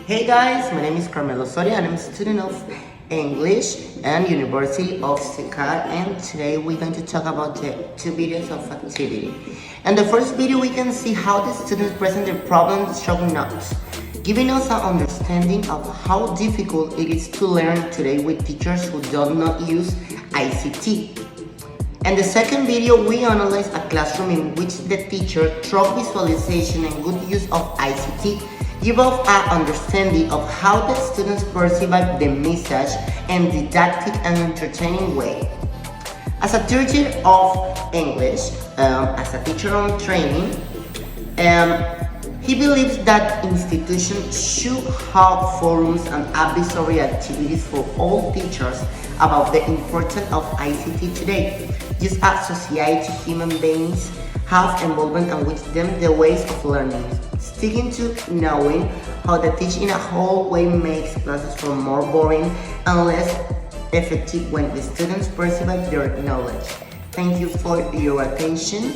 Hey guys, my name is Carmelo Soria and I'm a student of English and University of Secar, and today we're going to talk about the two videos of activity. In the first video we can see how the students present their problems showing notes, giving us an understanding of how difficult it is to learn today with teachers who do not use ICT. In the second video, we analyze a classroom in which the teacher, through visualization and good use of ICT, give us an understanding of how the students perceive the message in didactic and entertaining way. As a teacher of English, as a teacher on training, he believes that institutions should have forums and advisory activities for all teachers about the importance of ICT today. Just as society, human beings have involvement and with them the ways of learning, sticking to knowing how the teaching in a whole way makes classes from more boring and less effective when the students perceive their knowledge. Thank you for your attention.